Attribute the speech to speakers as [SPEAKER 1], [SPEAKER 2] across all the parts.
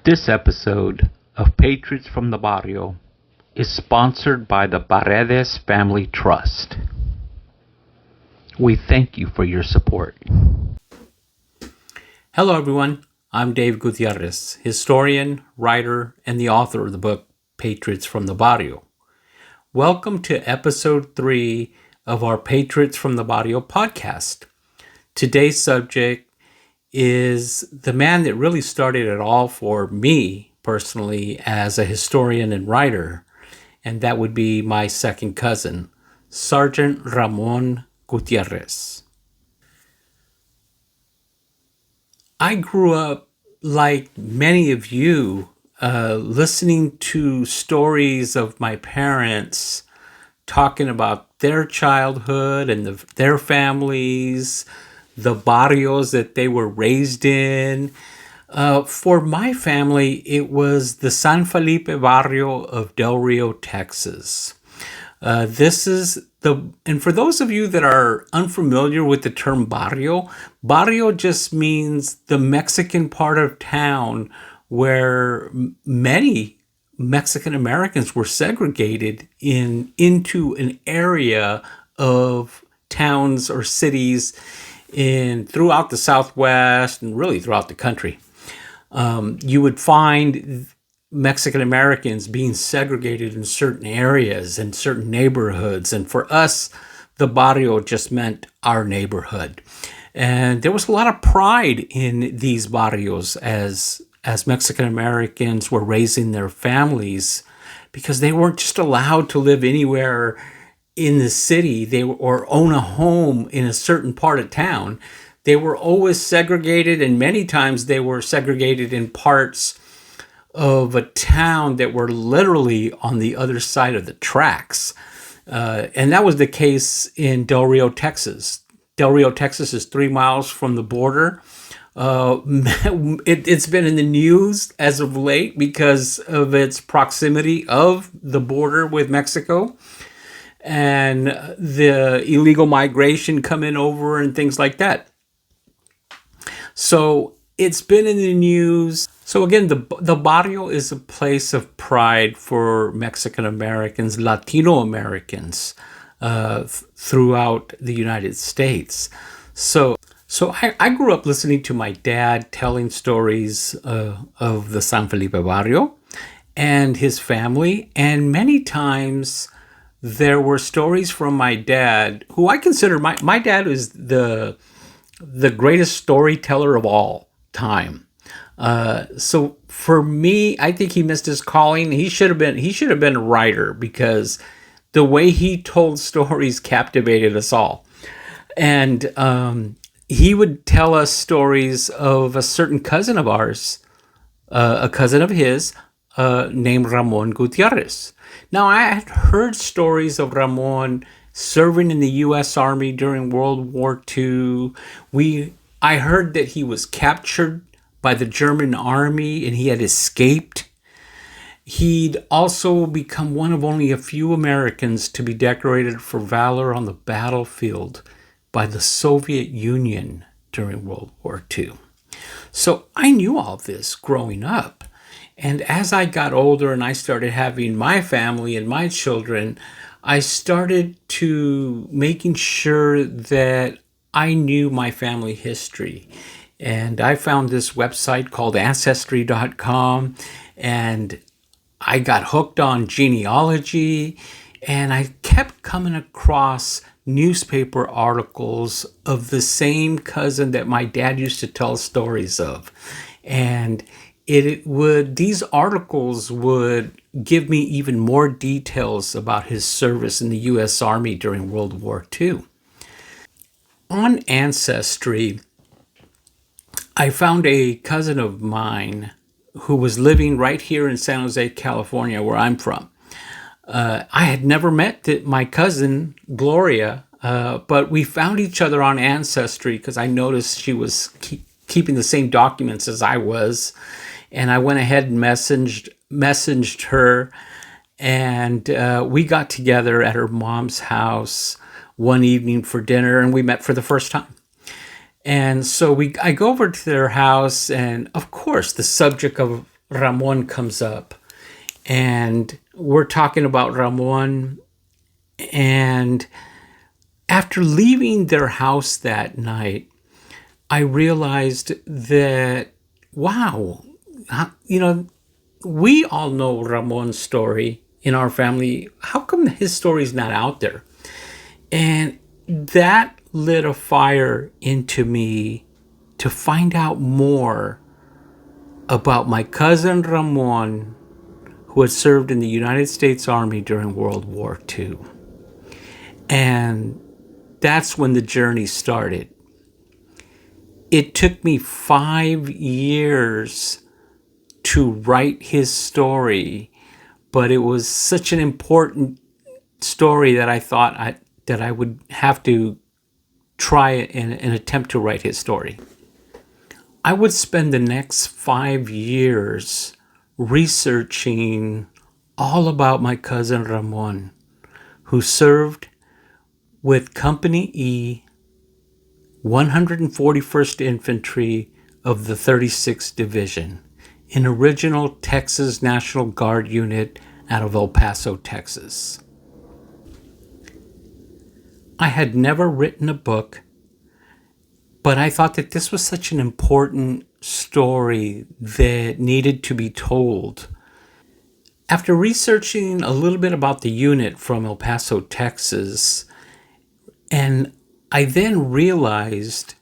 [SPEAKER 1] This episode of Patriots from the Barrio is sponsored by the Paredes Family Trust. We thank you for your support.
[SPEAKER 2] Hello everyone, I'm Dave Gutierrez, historian, writer, and the author of the book Patriots from the Barrio. Welcome to episode 3 of our Patriots from the Barrio podcast. Today's subject is the man that really started it all for me personally as a historian and writer, and that would be my second cousin, Sgt Ramon Gutierrez. I grew up, like many of you, listening to stories of my parents talking about their childhood and their families, the barrios that they were raised in. For my family, it was the San Felipe barrio of Del Rio, Texas. And for those of you that are unfamiliar with the term barrio just means the Mexican part of town where many Mexican Americans were segregated into an area of towns or cities throughout the Southwest and really throughout the country. You would find Mexican Americans being segregated in certain areas and certain neighborhoods. And for us, the barrio just meant our neighborhood. And there was a lot of pride in these barrios as Mexican Americans were raising their families, because they weren't just allowed to live anywhere in the city or own a home in a certain part of town. They were always segregated, and many times they were segregated in parts of a town that were literally on the other side of the tracks. And that was the case in Del Rio, Texas. Del Rio, Texas is 3 miles from the border. It's been in the news as of late because of its proximity of the border with Mexico and the illegal migration coming over and things like that. So it's been in the news. So again, the barrio is a place of pride for Mexican Americans, Latino Americans throughout the United States. So I grew up listening to my dad telling stories of the San Felipe barrio and his family, and many times there were stories from my dad, who I consider my dad is the greatest storyteller of all time. So for me, I think he missed his calling. He should have been a writer, because the way he told stories captivated us all. And he would tell us stories of a certain cousin of ours, a cousin of his, named Ramon Gutierrez. Now, I had heard stories of Ramon serving in the U.S. Army during World War II. I heard that he was captured by the German army and he had escaped. He'd also become one of only a few Americans to be decorated for valor on the battlefield by the Soviet Union during World War II. So I knew all this growing up. And as I got older and I started having my family and my children, I started to making sure that I knew my family history. And I found this website called Ancestry.com, and I got hooked on genealogy, and I kept coming across newspaper articles of the same cousin that my dad used to tell stories of. And these articles would give me even more details about his service in the U.S. Army during World War II. On Ancestry, I found a cousin of mine who was living right here in San Jose, California, where I'm from. I had never met my cousin, Gloria, but we found each other on Ancestry because I noticed she was keeping the same documents as I was. And I went ahead and messaged her, and we got together at her mom's house one evening for dinner, and we met for the first time. And so I go over to their house, and of course the subject of Ramon comes up. And we're talking about Ramon. And after leaving their house that night, I realized that, wow, we all know Ramon's story in our family. How come his story's not out there? And that lit a fire into me to find out more about my cousin Ramon, who had served in the United States Army during World War II. And that's when the journey started. It took me 5 years to write his story, but it was such an important story that I thought that I would have to try and attempt to write his story. I would spend the next 5 years researching all about my cousin Ramon, who served with Company E, 141st Infantry of the 36th Division, an original Texas National Guard unit out of El Paso, Texas. I had never written a book, but I thought that this was such an important story that needed to be told. After researching a little bit about the unit from El Paso, Texas, and I then realized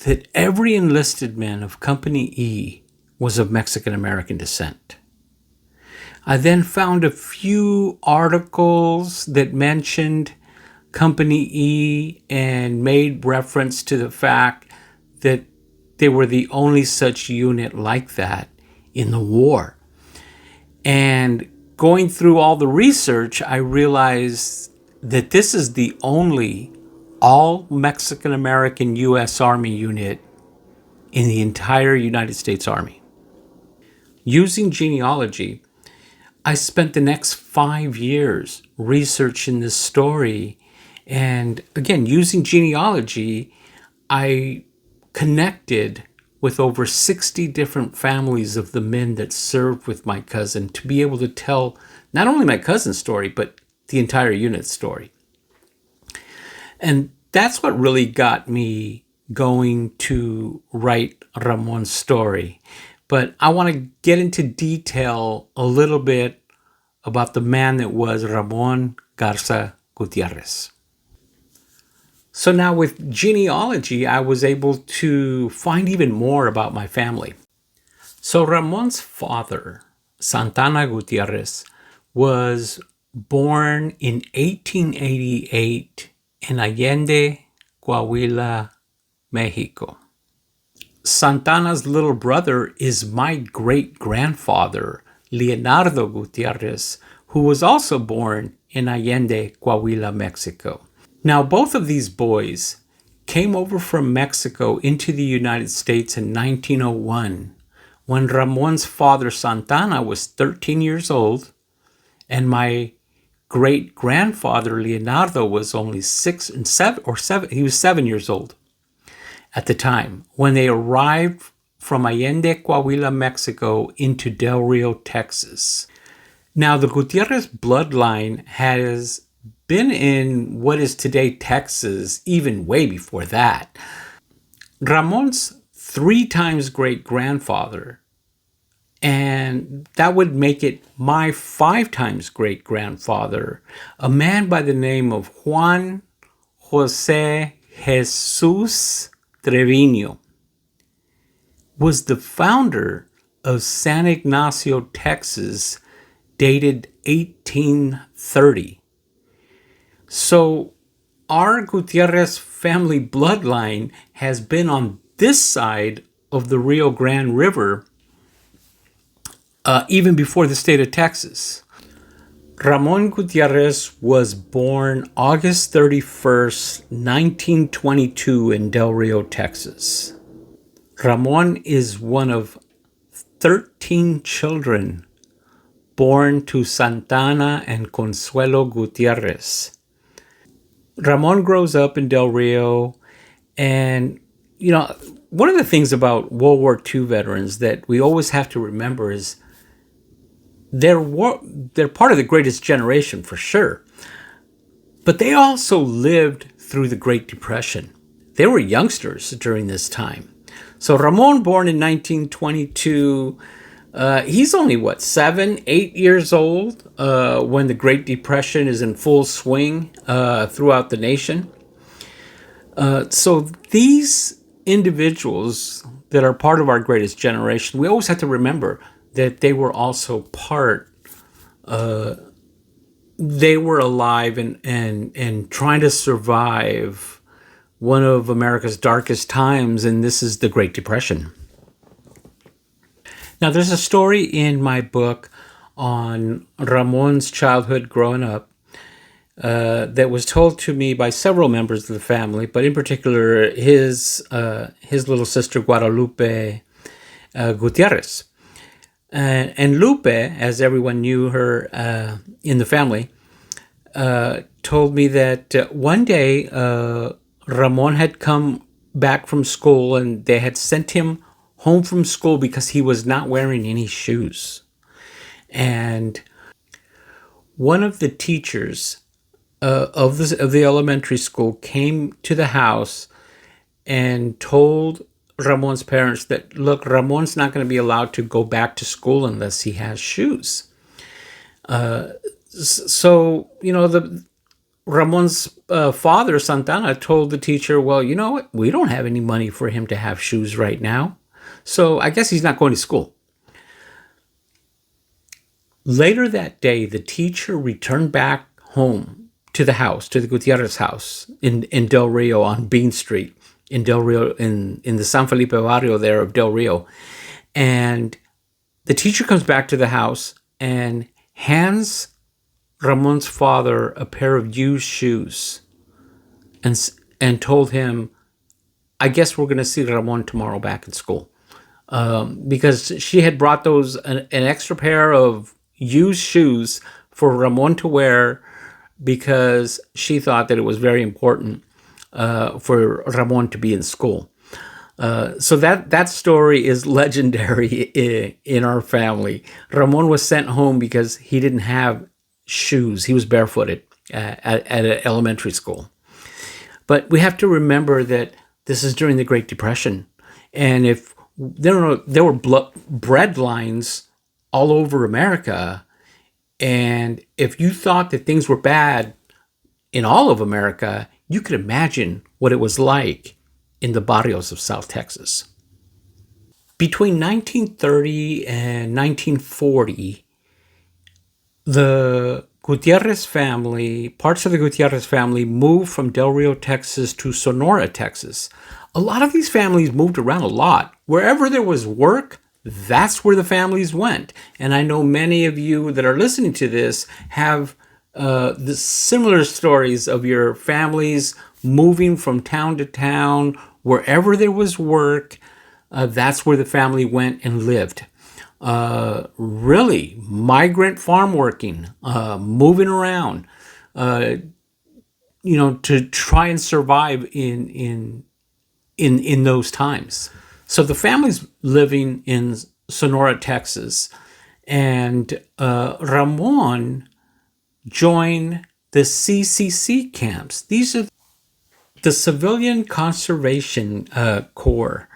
[SPEAKER 2] that every enlisted man of Company E was of Mexican-American descent. I then found a few articles that mentioned Company E and made reference to the fact that they were the only such unit like that in the war. And going through all the research, I realized that this is the only all Mexican-American U.S. Army unit in the entire United States Army. Using genealogy, I spent the next 5 years researching this story. And again, using genealogy, I connected with over 60 different families of the men that served with my cousin to be able to tell not only my cousin's story, but the entire unit's story. And that's what really got me going to write Ramon's story. But I want to get into detail a little bit about the man that was Ramon Garza Gutierrez. So now with genealogy, I was able to find even more about my family. So Ramon's father, Santana Gutierrez, was born in 1888 in Allende, Coahuila, Mexico. Santana's little brother is my great-grandfather, Leonardo Gutierrez, who was also born in Allende, Coahuila, Mexico. Now, both of these boys came over from Mexico into the United States in 1901, when Ramon's father, Santana, was 13 years old, and my great-grandfather, Leonardo, was only 7 years old at the time, when they arrived from Allende, Coahuila, Mexico, into Del Rio, Texas. Now, the Gutierrez bloodline has been in what is today Texas even way before that. Ramon's 3 times great-grandfather, and that would make it my 5 times great-grandfather, a man by the name of Juan Jose Jesus Trevino, was the founder of San Ignacio, Texas, dated 1830. So our Gutierrez family bloodline has been on this side of the Rio Grande River even before the state of Texas. Ramon Gutierrez was born August 31st, 1922 in Del Rio, Texas. Ramon is one of 13 children born to Santana and Consuelo Gutierrez. Ramon grows up in Del Rio, and one of the things about World War II veterans that we always have to remember is they're part of the greatest generation for sure, but they also lived through the Great Depression. They were youngsters during this time. So Ramon, born in 1922, he's only, 7, 8 years old when the Great Depression is in full swing throughout the nation. So these individuals that are part of our greatest generation, we always have to remember that they were also they were alive and trying to survive one of America's darkest times, and this is the Great Depression. Now, there's a story in my book on Ramon's childhood growing up that was told to me by several members of the family, but in particular his little sister Guadalupe Gutierrez. And Lupe, as everyone knew her in the family, told me that one day Ramon had come back from school and they had sent him home from school because he was not wearing any shoes. And one of the teachers of the elementary school came to the house and told Ramon's parents that, look, Ramon's not going to be allowed to go back to school unless he has shoes. So, Ramon's father, Santana, told the teacher, well, you know what? We don't have any money for him to have shoes right now. So I guess he's not going to school. Later that day, the teacher returned back home to the house, to the Gutierrez house in Del Rio on Bean Street, in Del Rio, in the San Felipe Barrio there of Del Rio. And the teacher comes back to the house and hands Ramon's father a pair of used shoes and told him, I guess we're going to see Ramon tomorrow back in school. Because she had brought an extra pair of used shoes for Ramon to wear because she thought that it was very important for Ramon to be in school. So that story is legendary in our family. Ramon was sent home because he didn't have shoes. He was barefooted at an elementary school. But we have to remember that this is during the Great Depression. And if there were bread lines all over America, and if you thought that things were bad in all of America, you could imagine what it was like in the barrios of South Texas. Between 1930 and 1940, the Gutierrez family, parts of the Gutierrez family moved from Del Rio, Texas to Sonora, Texas. A lot of these families moved around a lot. Wherever there was work, that's where the families went. And I know many of you that are listening to this have the similar stories of your families moving from town to town. Wherever there was work, that's where the family went and lived. Really, migrant farm working, moving around, to try and survive in those times. So the family's living in Sonora, Texas, and Ramon joined the CCC camps. These are the Civilian Conservation Corps.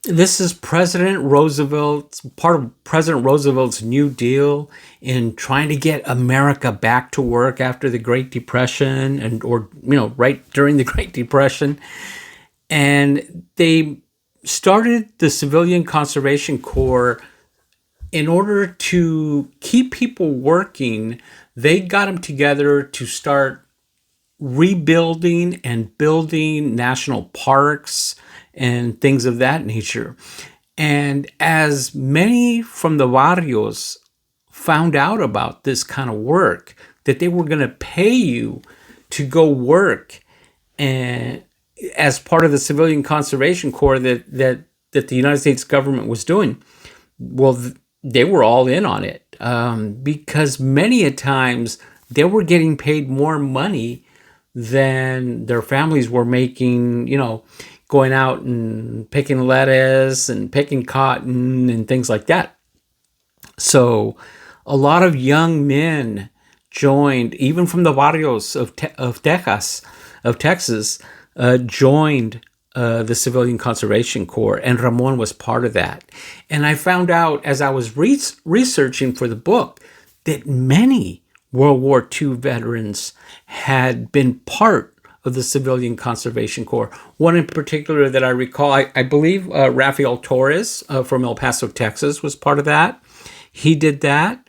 [SPEAKER 2] This is President Roosevelt, part of President Roosevelt's New Deal in trying to get America back to work after the Great Depression right during the Great Depression. And they started the Civilian Conservation Corps in order to keep people working. They got them together to start rebuilding and building national parks and things of that nature. And as many from the barrios found out about this kind of work, that they were going to pay you to go work and as part of the Civilian Conservation Corps that the United States government was doing, well, they were all in on it because many a times they were getting paid more money than their families were making, going out and picking lettuce and picking cotton and things like that. So a lot of young men joined, even from the barrios of Texas, joined the Civilian Conservation Corps, and Ramon was part of that. And I found out as I was researching for the book that many World War II veterans had been part of the Civilian Conservation Corps. One in particular that I recall, I believe Rafael Torres from El Paso, Texas was part of that. He did that.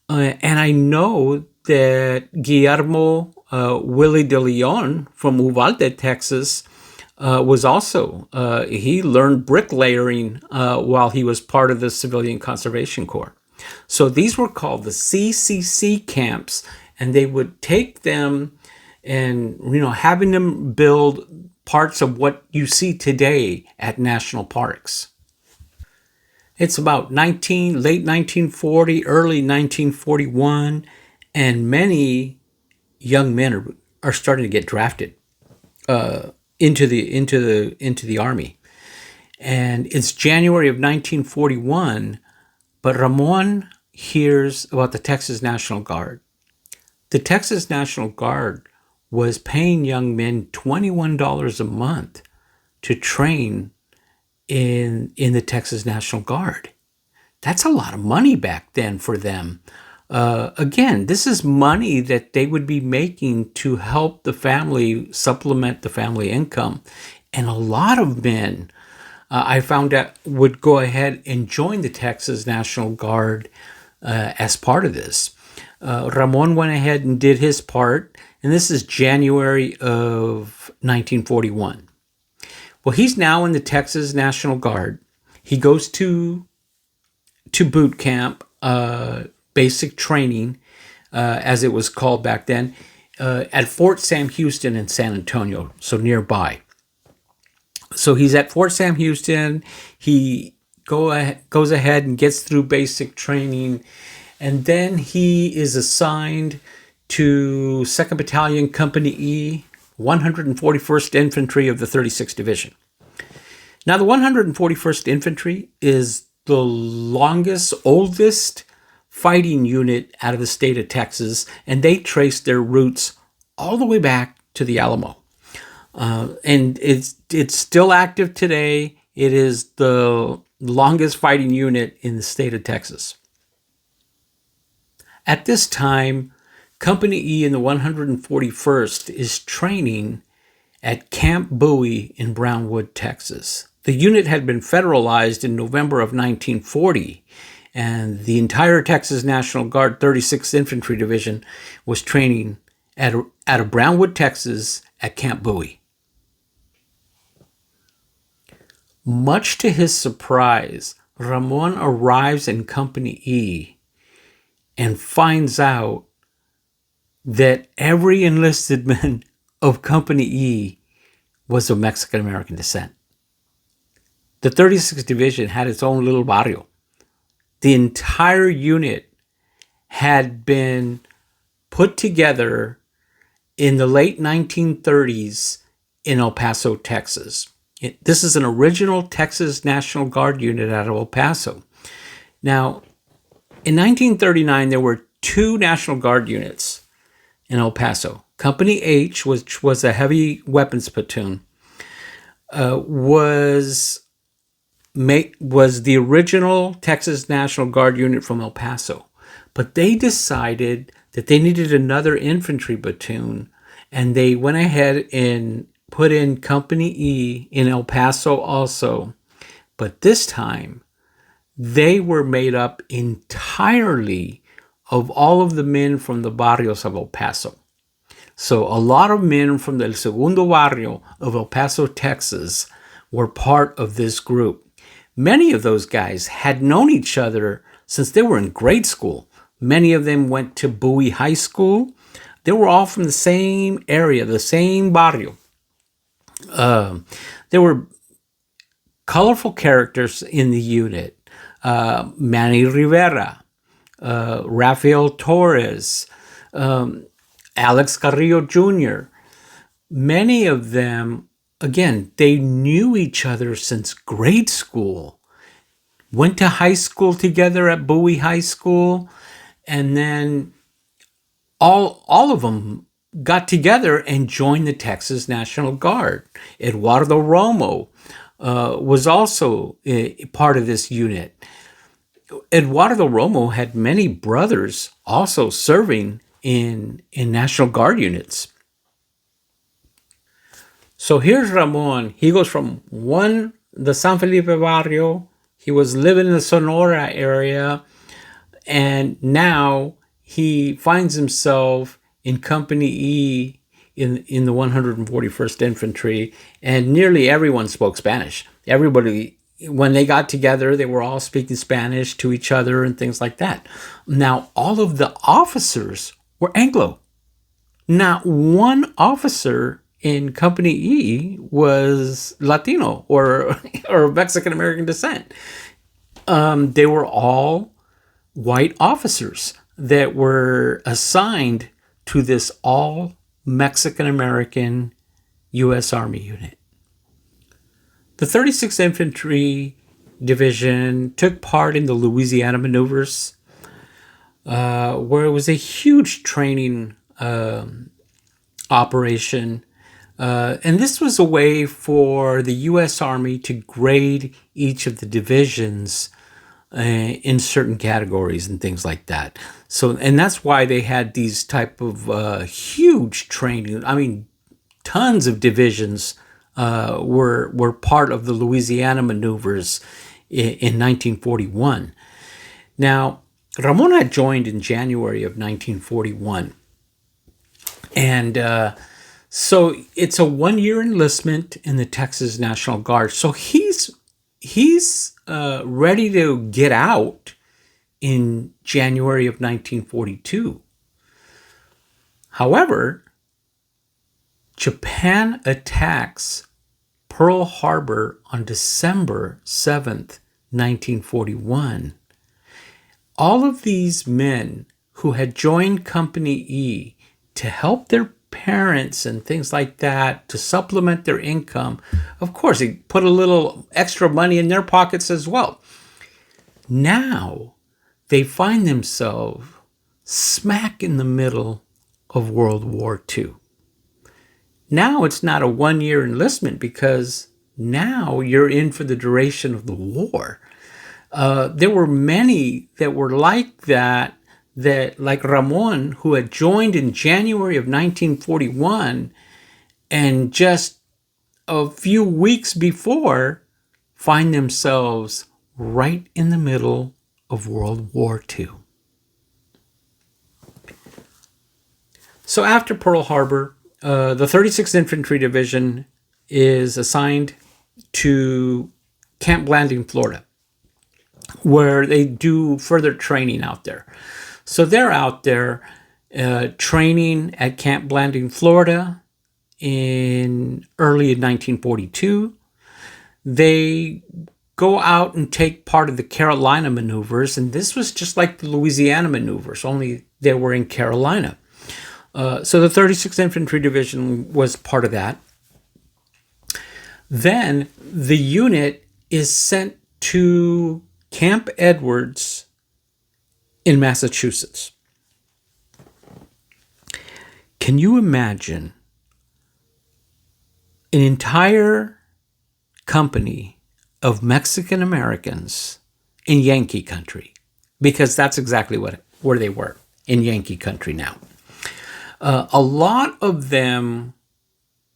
[SPEAKER 2] And I know that Guillermo Willie de Leon from Uvalde, Texas, was also, he learned bricklayering while he was part of the Civilian Conservation Corps. So these were called the CCC camps, and they would take them and, having them build parts of what you see today at national parks. It's about late 1940, early 1941, and many young men are starting to get drafted into the army. And it's January of 1941, but Ramon hears about the Texas National Guard. The Texas National Guard was paying young men $21 a month to train in the Texas National Guard. That's a lot of money back then for them. Again, this is money that they would be making to help the family, supplement the family income. And a lot of men, I found out, would go ahead and join the Texas National Guard as part of this. Ramon went ahead and did his part, and this is January of 1941. Well, he's now in the Texas National Guard. He goes to boot camp, basic training, as it was called back then, at Fort Sam Houston in San Antonio, so nearby. So he's at Fort Sam Houston. He goes ahead and gets through basic training, and then he is assigned to 2nd Battalion, Company E, 141st Infantry of the 36th Division. Now, the 141st Infantry is the oldest fighting unit out of the state of Texas, and they trace their roots all the way back to the Alamo. And it's still active today. It is the longest fighting unit in the state of Texas. At this time, Company E in the 141st is training at Camp Bowie in Brownwood, Texas. The unit had been federalized in November of 1940, and the entire Texas National Guard 36th Infantry Division was training out of Brownwood, Texas at Camp Bowie. Much to his surprise, Ramon arrives in Company E and finds out that every enlisted man of Company E was of Mexican-American descent. The 36th Division had its own little barrio. The entire unit had been put together in the late 1930s in El Paso, Texas. This is an original Texas National Guard unit out of El Paso. Now, in 1939, there were two National Guard units in El Paso. Company H, which was a heavy weapons platoon, was the original Texas National Guard unit from El Paso. But they decided that they needed another infantry platoon, and they went ahead and put in Company E in El Paso also. But this time, they were made up entirely of all of the men from the barrios of El Paso. So a lot of men from the Segundo Barrio of El Paso, Texas, were part of this group. Many of those guys had known each other since they were in grade school. Many of them went to Bowie High School. They were all from the same area, the same barrio. There were colorful characters in the unit. Manny Rivera, Rafael Torres, Alex Carrillo Jr. Many of them again, they knew each other since grade school, went to high school together at Bowie High School, and then all of them got together and joined the Texas National Guard. Eduardo Romo was also part of this unit. Eduardo Romo had many brothers also serving in National Guard units. So here's Ramon. He goes from the San Felipe Barrio. He was living in the Sonora area, and now he finds himself in Company E in the 141st Infantry, and nearly everyone spoke Spanish. Everybody, when they got together, they were all speaking Spanish to each other and things like that. Now, all of the officers were Anglo. Not one officer in Company E was Latino or Mexican American descent. They were all white officers that were assigned to this all Mexican American U.S. Army unit. The 36th Infantry Division took part in the Louisiana maneuvers, where it was a huge training operation. And this was a way for the U.S. Army to grade each of the divisions in certain categories and things like that. So, and that's why they had these type of huge training. I mean, tons of divisions were part of the Louisiana maneuvers in 1941. Now, Ramon had joined in January of 1941. And so it's a 1-year enlistment in the Texas National Guard. So he's ready to get out in January of 1942. However, Japan attacks Pearl Harbor on December 7th, 1941. All of these men who had joined Company E to help their parents and things like that, to supplement their income, of course, they put a little extra money in their pockets as well. Now they find themselves smack in the middle of World War II. Now it's not a 1-year enlistment, because now you're in for the duration of the war. There were many that were like that, like Ramon, who had joined in January of 1941, and just a few weeks before find themselves right in the middle of World War II. So after Pearl Harbor, the 36th Infantry Division is assigned to Camp Blanding, Florida, where they do further training out there. So they're out there training at Camp Blanding, Florida in early 1942. They go out and take part of the Carolina maneuvers, and this was just like the Louisiana maneuvers, only they were in Carolina. So the 36th Infantry Division was part of that. Then the unit is sent to Camp Edwards in Massachusetts. Can you imagine an entire company of Mexican Americans in Yankee country? Because that's exactly where they were, in Yankee country now. A lot of them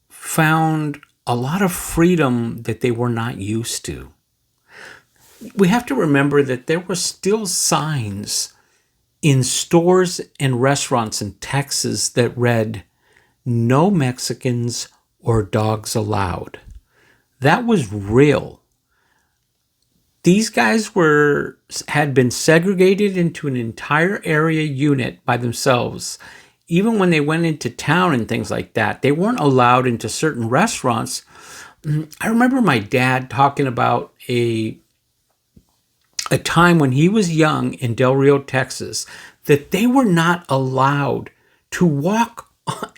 [SPEAKER 2] found a lot of freedom that they were not used to. We have to remember that there were still signs in stores and restaurants in Texas that read, "No Mexicans or dogs allowed." That was real. These guys had been segregated into an entire area unit by themselves. Even when they went into town and things like that, they weren't allowed into certain restaurants. I remember my dad talking about a time when he was young in Del Rio, Texas, that they were not allowed to walk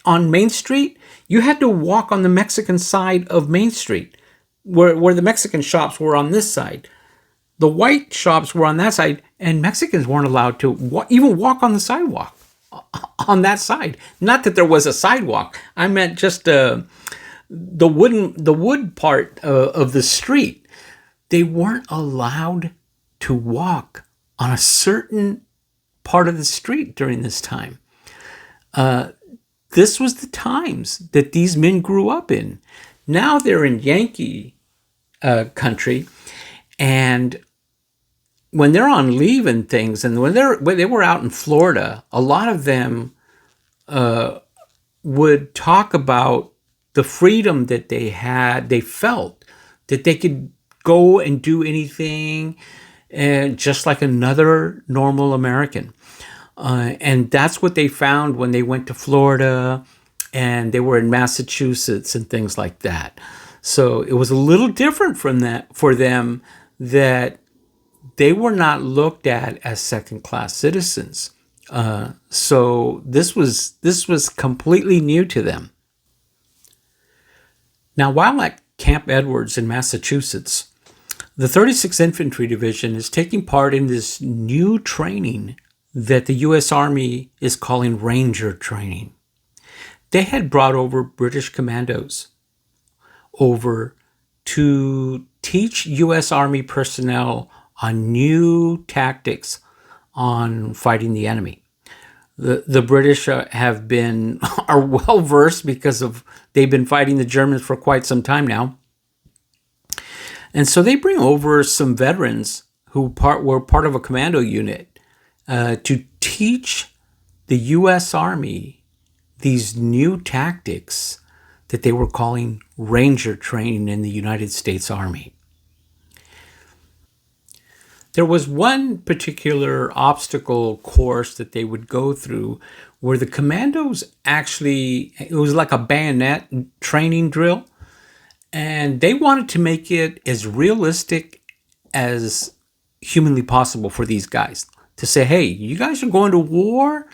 [SPEAKER 2] on Main Street, you had to walk on the Mexican side of Main Street, where the Mexican shops were on this side. The white shops were on that side, and Mexicans weren't allowed to even walk on the sidewalk on that side. Not that there was a sidewalk. I meant just the wood part of the street. They weren't allowed to walk on a certain part of the street during this time. This was the times that these men grew up in. Now they're in Yankee country, and when they're on leave and things, and when they were out in Florida, a lot of them would talk about the freedom that they had. They felt that they could go and do anything, and just like another normal American. And that's what they found when they went to Florida and they were in Massachusetts and things like that. So it was a little different from that for them, that they were not looked at as second-class citizens. So this was completely new to them. Now, while at Camp Edwards in Massachusetts, the 36th Infantry Division is taking part in this new training that the U.S. Army is calling Ranger training. They had brought over British commandos over to teach U.S. Army personnel on new tactics on fighting the enemy. The British are well versed because they've been fighting the Germans for quite some time now. And so they bring over some veterans who were part of a commando unit to teach the U.S. Army these new tactics that they were calling Ranger training in the United States Army. There was one particular obstacle course that they would go through where the commandos it was like a bayonet training drill, and they wanted to make it as realistic as humanly possible for these guys. To say, hey, you guys are going to war.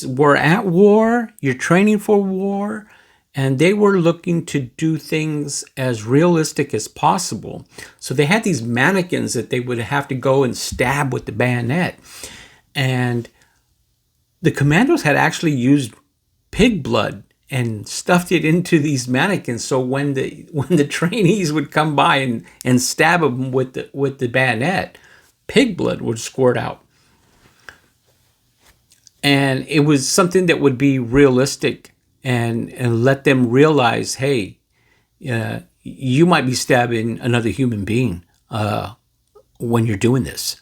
[SPEAKER 2] We're at war. You're training for war. And they were looking to do things as realistic as possible. So they had these mannequins that they would have to go and stab with the bayonet. And the commandos had actually used pig blood and stuffed it into these mannequins. So when the trainees would come by and stab them with the bayonet, pig blood would squirt out. And it was something that would be realistic and let them realize, hey, you might be stabbing another human being when you're doing this.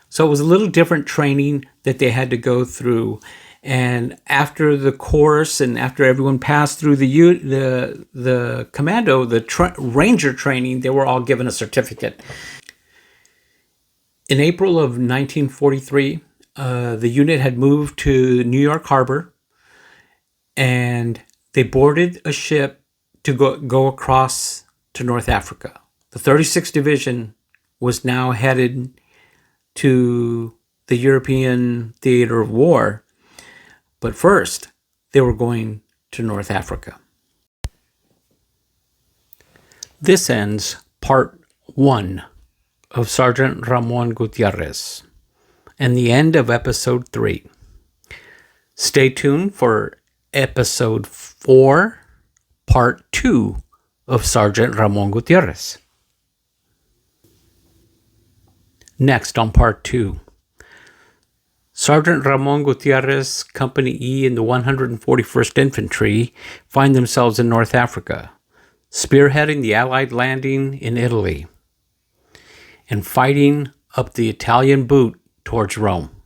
[SPEAKER 2] So it was a little different training that they had to go through. And after the course and after everyone passed through the commando, Ranger training, they were all given a certificate. In April of 1943, the unit had moved to New York Harbor, and they boarded a ship to go across to North Africa. The 36th Division was now headed to the European theater of war, but first they were going to North Africa. This ends part 1 of Sgt Ramon Gutierrez and the end of episode 3. Stay tuned for episode 4, part 2 of Sgt Ramon Gutierrez. Next on part 2, Sgt Ramon Gutierrez, Company E in the 141st Infantry find themselves in North Africa, spearheading the Allied landing in Italy and fighting up the Italian boot towards Rome.